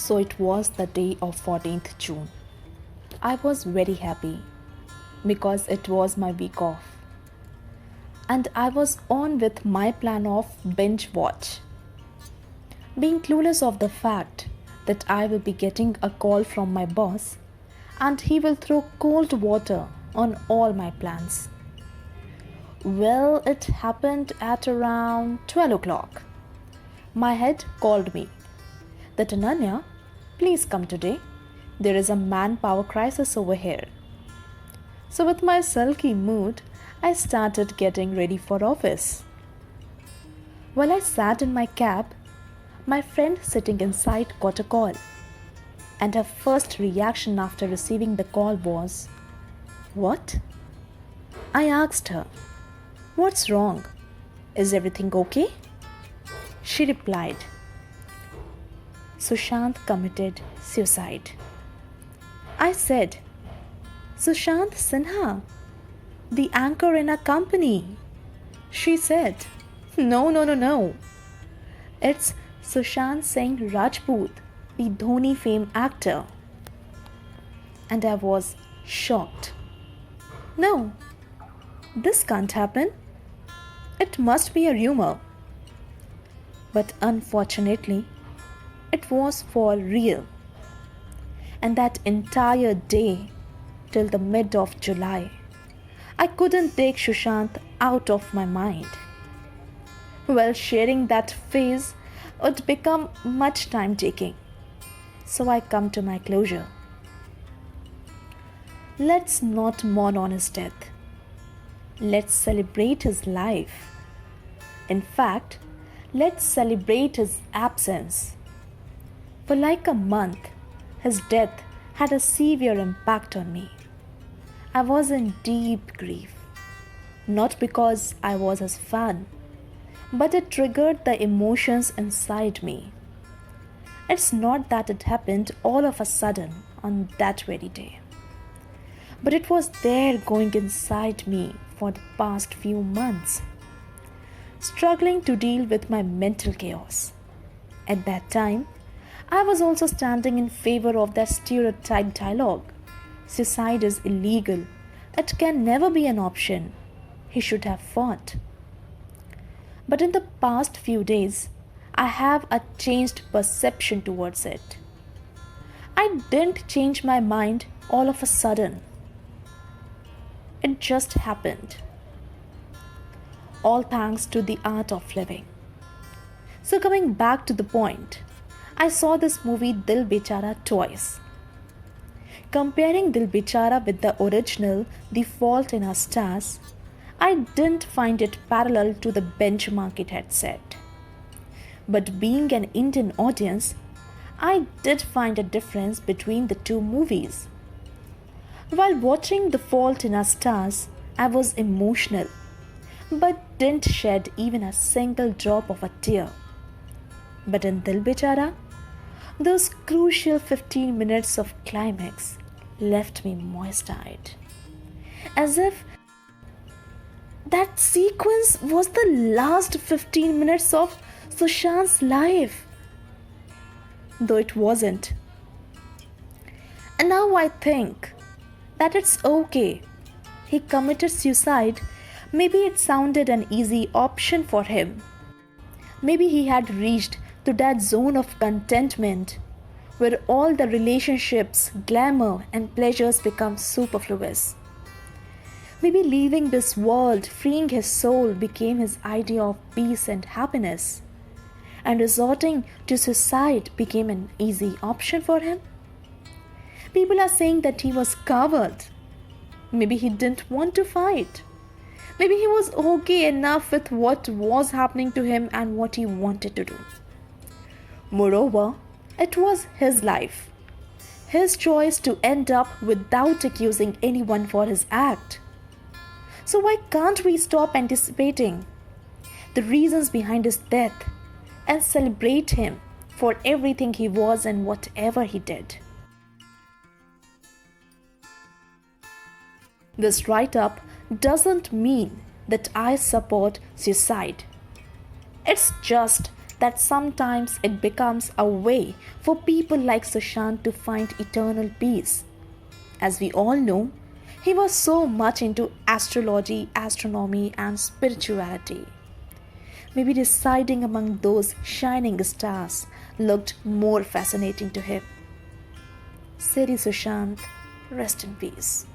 So it was the day of 14th June. I was very happy because it was my week off. And I was on with my plan of binge watch. Being clueless of the fact that I will be getting a call from my boss and he will throw cold water on all my plans. Well, it happened at around 12 o'clock. My head called me that Ananya, please come today. There is a manpower crisis over here. So with my sulky mood, I started getting ready for office. While I sat in my cab, my friend sitting inside got a call. And her first reaction after receiving the call was, "What?" I asked her, "What's wrong? Is everything okay?" She replied, "Sushant committed suicide." I said, "Sushant Sinha, the anchor in our company." She said, No. It's Sushant Singh Rajput, the Dhoni fame actor." And I was shocked. No, this can't happen. It must be a rumor. But unfortunately, it was for real. And that entire day, till the mid of July, I couldn't take Sushant out of my mind. Well, sharing that phase would become much time taking. So I come to my closure. Let's not mourn on his death. Let's celebrate his life. In fact, let's celebrate his absence. For like a month, his death had a severe impact on me. I was in deep grief. Not because I was his fan, but it triggered the emotions inside me. It's not that it happened all of a sudden on that very day, but it was there going inside me for the past few months, struggling to deal with my mental chaos. At that time, I was also standing in favor of that stereotype dialogue. Suicide is illegal. It can never be an option. He should have fought. But in the past few days, I have a changed perception towards it. I didn't change my mind all of a sudden. It just happened. All thanks to the art of living. So coming back to the point, I saw this movie Dil Bechara twice. Comparing Dil Bechara with the original The Fault in Our Stars, I didn't find it parallel to the benchmark it had set. But being an Indian audience, I did find a difference between the two movies. While watching The Fault in Our Stars, I was emotional, but didn't shed even a single drop of a tear. But in Dil Bechara, those crucial 15 minutes of climax left me moist-eyed. As if that sequence was the last 15 minutes of Sushant's life. Though it wasn't. And now I think that it's okay. He committed suicide. Maybe it sounded an easy option for him. Maybe he had reached to that zone of contentment where all the relationships, glamour, and pleasures become superfluous. Maybe leaving this world, freeing his soul, became his idea of peace and happiness, and resorting to suicide became an easy option for him. People are saying that he was coward. Maybe he didn't want to fight. Maybe he was okay enough with what was happening to him and what he wanted to do. Moreover, it was his life, his choice to end up without accusing anyone for his act. So why can't we stop anticipating the reasons behind his death and celebrate him for everything he was and whatever he did? This write-up doesn't mean that I support suicide. It's just that sometimes it becomes a way for people like Sushant to find eternal peace. As we all know, he was so much into astrology, astronomy, and spirituality. Maybe deciding among those shining stars looked more fascinating to him. Seri Sushant, rest in peace.